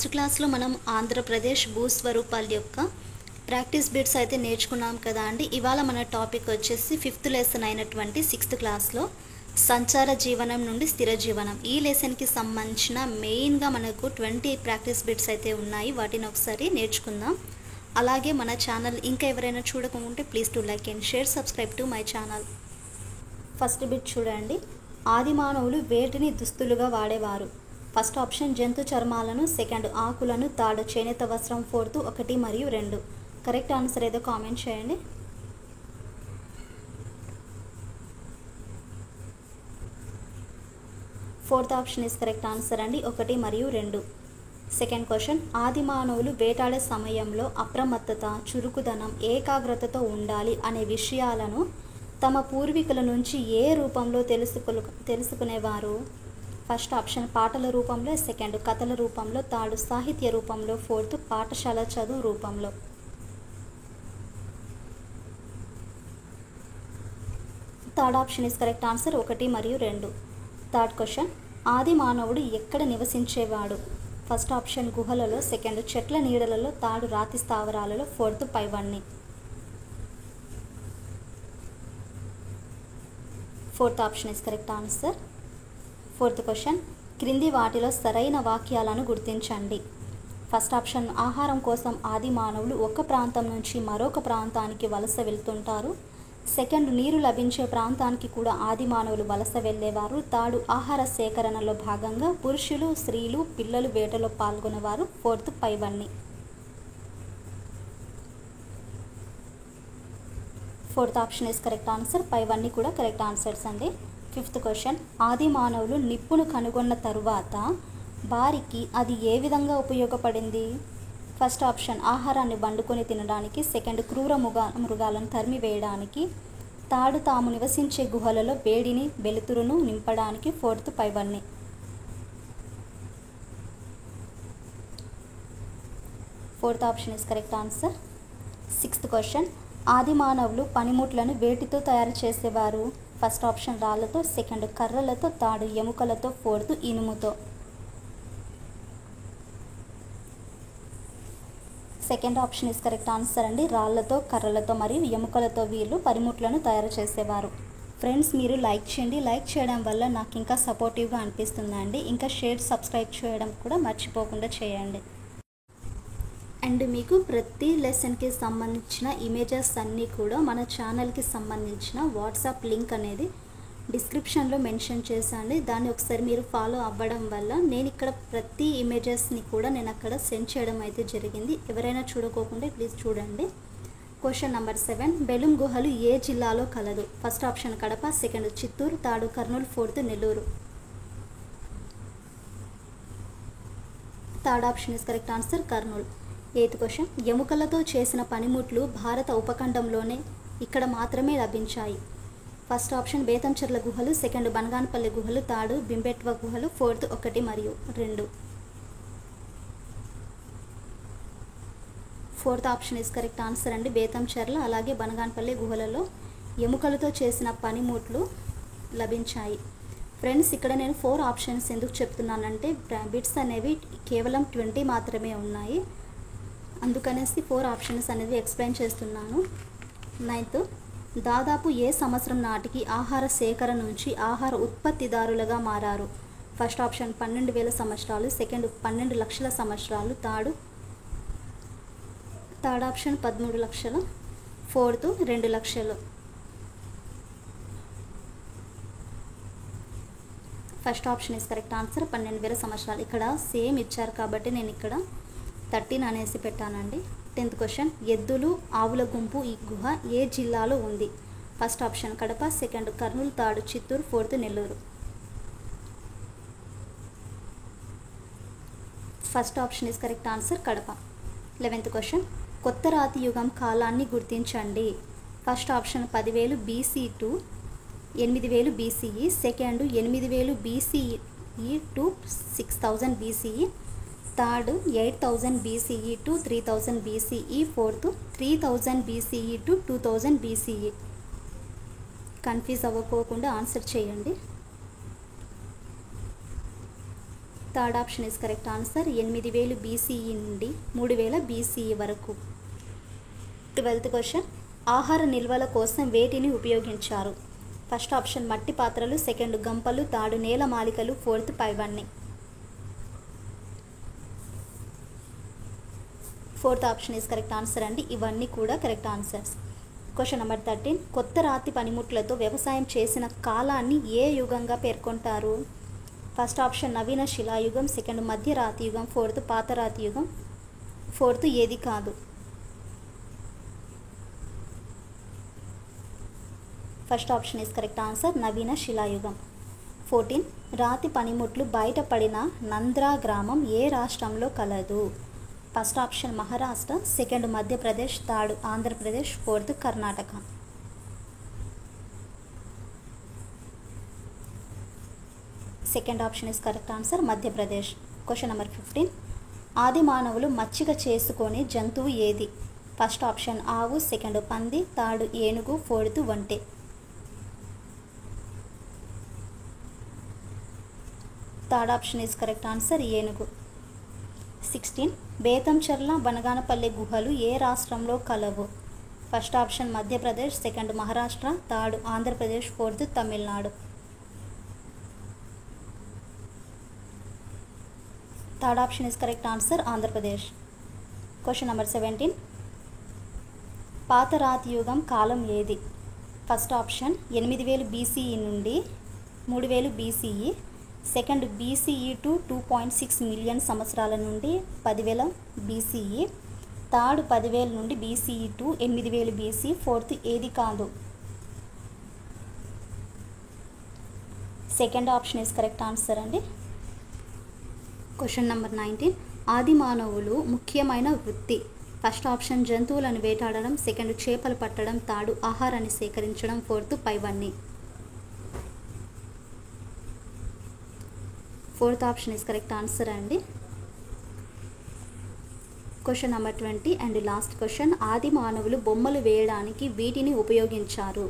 Last క్లాస్లో మనం ఆంధ్రప్రదేశ్ భూస్వరూపాల యొక్క ప్రాక్టీస్ బిట్స్ అయితే నేర్చుకున్నాం కదా అండి. ఇవాళ మన టాపిక్ వచ్చేసి 5th లెసన్ అయినటువంటి 6th క్లాస్లో సంచార జీవనం నుండి స్థిర జీవనం. ఈ లెసన్కి సంబంధించిన మెయిన్గా మనకు 20 ప్రాక్టీస్ బిట్స్ అయితే ఉన్నాయి. వాటిని ఒకసారి నేర్చుకుందాం. అలాగే మన ఛానల్ ఇంకా ఎవరైనా చూడకుంటే please to like and share, subscribe to my channel. First bit చూడండి. ఆది మానవులు వేటిని దుస్తులుగా వాడేవారు? ఫస్ట్ ఆప్షన్ జంతు చర్మాలను, సెకండ్ ఆకులను, థర్డ్ చేనేత వస్త్రం, ఫోర్త్ 1 మరియు 2. కరెక్ట్ ఆన్సర్ ఏదో కామెంట్ చేయండి. Fourth option is correct answer అండి, 1 మరియు 2. సెకండ్ క్వశ్చన్, ఆది మానవులు వేటాడే సమయంలో అప్రమత్తత, చురుకుదనం, ఏకాగ్రతతో ఉండాలి అనే విషయాలను తమ పూర్వీకుల నుంచి ఏ రూపంలో తెలుసుకునేవారు? ఫస్ట్ ఆప్షన్ పాటల రూపంలో, సెకండ్ కథల రూపంలో, థర్డ్ సాహిత్య రూపంలో, ఫోర్త్ పాఠశాల చదువు రూపంలో. Third option is correct answer, 1 మరియు 2. థర్డ్ క్వశ్చన్, ఆది మానవుడు ఎక్కడ నివసించేవాడు? ఫస్ట్ ఆప్షన్ గుహలలో, సెకండ్ చెట్ల నీడలలో, థర్డ్ రాతి స్థావరాలలో, ఫోర్త్ పైవన్నీ. Fourth option is correct answer. Fourth question, క్రింది వాటిలో సరైన వాక్యాలను గుర్తించండి. ఫస్ట్ ఆప్షన్ ఆహారం కోసం ఆది మానవులు ఒక ప్రాంతం నుంచి మరొక ప్రాంతానికి వలస వెళ్తుంటారు. సెకండ్ నీరు లభించే ప్రాంతానికి కూడా ఆది మానవులు వలస వెళ్ళేవారు. థర్డ్ ఆహార సేకరణలో భాగంగా పురుషులు, స్త్రీలు, పిల్లలు వేటలో పాల్గొనేవారు. ఫోర్త్ పైవన్నీ. Fourth option is correct answer. పైవన్నీ కూడా కరెక్ట్ ఆన్సర్స్ అండి. ఫిఫ్త్ క్వశ్చన్, ఆది మానవులు నిప్పును కనుగొన్న తరువాత వారికి అది ఏ విధంగా ఉపయోగపడింది? ఫస్ట్ ఆప్షన్ ఆహారాన్ని వండుకొని తినడానికి, సెకండ్ క్రూర మృగాలను తరిమివేయడానికి, థర్డ్ తాము నివసించే గుహలలో వేడిని, వెలుతురును నింపడానికి, ఫోర్త్ పైవన్నీ. Fourth option is correct answer. Sixth question, ఆది మానవులు పనిముట్లను వేటితో తయారు చేసేవారు? ఫస్ట్ ఆప్షన్ రాళ్లతో, సెకండ్ కర్రలతో, థర్డ్ ఎముకలతో, ఫోర్త్ ఇనుముతో. Second option is correct answer అండి. రాళ్లతో, కర్రలతో మరియు ఎముకలతో వీళ్ళు పనిముట్లను తయారు చేసేవారు. ఫ్రెండ్స్, మీరు లైక్ చేయండి. లైక్ చేయడం వల్ల నాకు ఇంకా సపోర్టివ్గా అనిపిస్తుందండి. ఇంకా షేర్, సబ్స్క్రైబ్ చేయడం కూడా మర్చిపోకుండా చేయండి. అండ్ మీకు ప్రతి లెసన్కి సంబంధించిన ఇమేజెస్ అన్నీ కూడా మన ఛానల్కి సంబంధించిన వాట్సాప్ లింక్ అనేది డిస్క్రిప్షన్లో మెన్షన్ చేశాను. దాన్ని ఒకసారి మీరు ఫాలో అవ్వడం వల్ల నేను ఇక్కడ ప్రతి ఇమేజెస్ని కూడా నేను అక్కడ సెండ్ చేయడం అయితే జరిగింది. ఎవరైనా చూడకోకుండా ప్లీజ్ చూడండి. క్వశ్చన్ నెంబర్ 7, బెలూమ్ గుహలు ఏ జిల్లాలో కలదు? First option Kadapa, second Chittoor, third Kurnool, fourth Nellore. Third option is correct answer, Kurnool. Eighth question, ఎముకలతో చేసిన పనిముట్లు భారత ఉపఖండంలోనే ఇక్కడ మాత్రమే లభించాయి. ఫస్ట్ ఆప్షన్ బేతంచెర్ల గుహలు, సెకండ్ బనగానపల్లి గుహలు, థర్డ్ బింబెట్వ గుహలు, ఫోర్త్ 1 మరియు 2. Fourth option is correct answer అండి. బేతంచెర్ల అలాగే బనగానపల్లి గుహలలో ఎముకలతో చేసిన పనిముట్లు లభించాయి. ఫ్రెండ్స్, ఇక్కడ నేను 4 ఆప్షన్స్ ఎందుకు చెప్తున్నానంటే బిట్స్ అనేవి కేవలం 20 మాత్రమే ఉన్నాయి. అందుకనేసి 4 ఆప్షన్స్ అనేది ఎక్స్ప్లెయిన్ చేస్తున్నాను. 9th, దాదాపు ఏ సంవత్సరం నాటికి ఆహార సేకరణ నుంచి ఆహార ఉత్పత్తిదారులుగా మారారు? ఫస్ట్ ఆప్షన్ 12,000 సంవత్సరాలు, సెకండ్ 12 లక్షల సంవత్సరాలు, థర్డ్ ఆప్షన్ 13 లక్షలు, ఫోర్త్ 2 లక్షలు. First option is correct answer, 12,000 సంవత్సరాలు. ఇక్కడ సేమ్ ఇచ్చారు కాబట్టి నేను ఇక్కడ 13 అనేసి పెట్టానండి. 10th క్వశ్చన్, ఎద్దులు, ఆవుల గుంపు ఈ గుహ ఏ జిల్లాలో ఉంది? First option Kadapa, second Kurnool, third Chittoor, fourth Nellore. First option is correct answer, Kadapa. 11th question, కొత్త రాతి యుగం కాలాన్ని గుర్తించండి. First option 10,000 BC to 8,000 BCE, second 8,000 BCE to 6,000 BCE, third 8,000 BCE to 3,000 BCE, fourth 3,000 BCE to 2,000 BCE. Confuse అవ్వకోకుండా ఆన్సర్ చేయండి. Third option is correct answer. 8000 BCE నుండి 3000 BCE వరకు. 12th question, ఆహార నిల్వల కోసం వేటిని ఉపయోగించారు? ఫస్ట్ ఆప్షన్ మట్టి పాత్రలు, సెకండ్ గంపలు, థర్డ్ నేల మాలికలు, ఫోర్త్ పైవన్నీ. Fourth option is correct answer అండి. ఇవన్నీ కూడా కరెక్ట్ ఆన్సర్స్. క్వశ్చన్ నెంబర్ 13, కొత్త రాతి పనిముట్లతో వ్యవసాయం చేసిన కాలాన్ని ఏ యుగంగా పేర్కొంటారు? ఫస్ట్ ఆప్షన్ నవీన శిలాయుగం, సెకండ్ మధ్య రాతి యుగం, ఫోర్త్ పాత రాతి యుగం, ఫోర్త్ ఏది కాదు. First option is correct answer, నవీన శిలాయుగం. 14, రాతి పనిముట్లు బయటపడిన నంద్రా గ్రామం ఏ రాష్ట్రంలో కలదు? First option Maharashtra, second Madhya Pradesh, third Andhra Pradesh, fourth Karnataka. Second option is correct answer, Madhya Pradesh. Question number 15, ఆది మానవులు మచ్చిక చేసుకొని జంతువు ఏది? ఫస్ట్ ఆప్షన్ ఆవు, సెకండ్ పంది, థర్డ్ ఏనుగు, ఫోర్త్ ఒంటె. Third option is correct answer, ఏనుగు. 16, బేతంచెర్ల బనగానపల్లె గుహలు ఏ రాష్ట్రంలో కలవు? First option Madhya Pradesh, second Maharashtra, third Andhra Pradesh, fourth Tamil Nadu. Third option is correct answer, Andhra Pradesh. Question number 17, పాత రాతి యుగం కాలం ఏది? ఫస్ట్ ఆప్షన్ 8000 BCE నుండి 3000 BCE, second BCE to 2.6 million సంవత్సరాల నుండి 10,000 BCE, థర్డ్ 10,000 నుండి BCE టు 8,000 BC, ఫోర్త్ ఏది కాదు. Second option is correct answer అండి. క్వశ్చన్ నెంబర్ 19, ఆది మానవులు ముఖ్యమైన వృత్తి? ఫస్ట్ ఆప్షన్ జంతువులను వేటాడడం, సెకండ్ చేపలు పట్టడం, థర్డ్ ఆహారాన్ని సేకరించడం, ఫోర్త్ పైవన్నీ. Fourth option is correct answer అండి. Question number 20 and last question, ఆది మానవులు బొమ్మలు వేయడానికి వీటిని ఉపయోగించారు?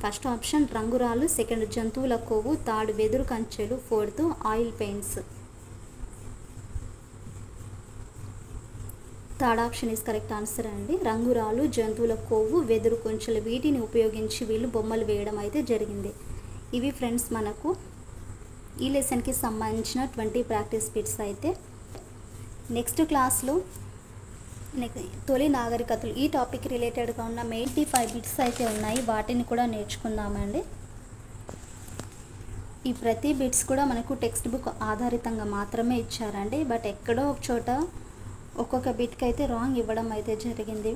ఫస్ట్ ఆప్షన్ రంగురాళ్ళు, సెకండ్ జంతువుల కొవ్వు, థర్డ్ వెదురు కంచెలు, fourth oil paints. Third option is correct answer అండి. రంగురాళ్ళు, జంతువుల కొవ్వు, వెదురు కొంచెలు వీటిని ఉపయోగించి వీళ్ళు బొమ్మలు వేయడం అయితే జరిగింది. ఇవి ఫ్రెండ్స్ మనకు ఈ లెసన్కి సంబంధించిన 20 ప్రాక్టీస్ బిట్స్ అయితే. నెక్స్ట్ క్లాస్లో తొలి నాగరికతలు ఈ టాపిక్ రిలేటెడ్గా ఉన్న 85 బిట్స్ అయితే ఉన్నాయి, వాటిని కూడా నేర్చుకుందామండి. ఈ ప్రతి బిట్స్ కూడా మనకు టెక్స్ట్ బుక్ ఆధారితంగా మాత్రమే ఇచ్చారండి, బట్ ఎక్కడో ఒక చోట ఒక్కొక్క బిట్కి అయితే రాంగ్ ఇవ్వడం అయితే జరిగింది.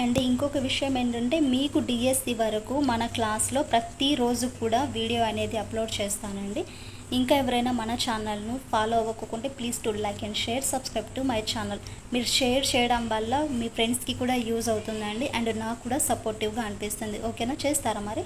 అండ్ ఇంకొక విషయం ఏంటంటే, మీకు డిఎస్సి వరకు మన క్లాస్లో ప్రతిరోజు కూడా వీడియో అనేది అప్లోడ్ చేస్తానండి. ఇంకా ఎవరైనా మన ఛానల్ను ఫాలో అవ్వకుంటే please to like and share, subscribe to my channel. మీరు షేర్ చేయడం వల్ల మీ ఫ్రెండ్స్కి కూడా యూజ్ అవుతుందండి, అండ్ నాకు కూడా సపోర్టివ్గా అనిపిస్తుంది. ఓకేనా, చేస్తారా మరి?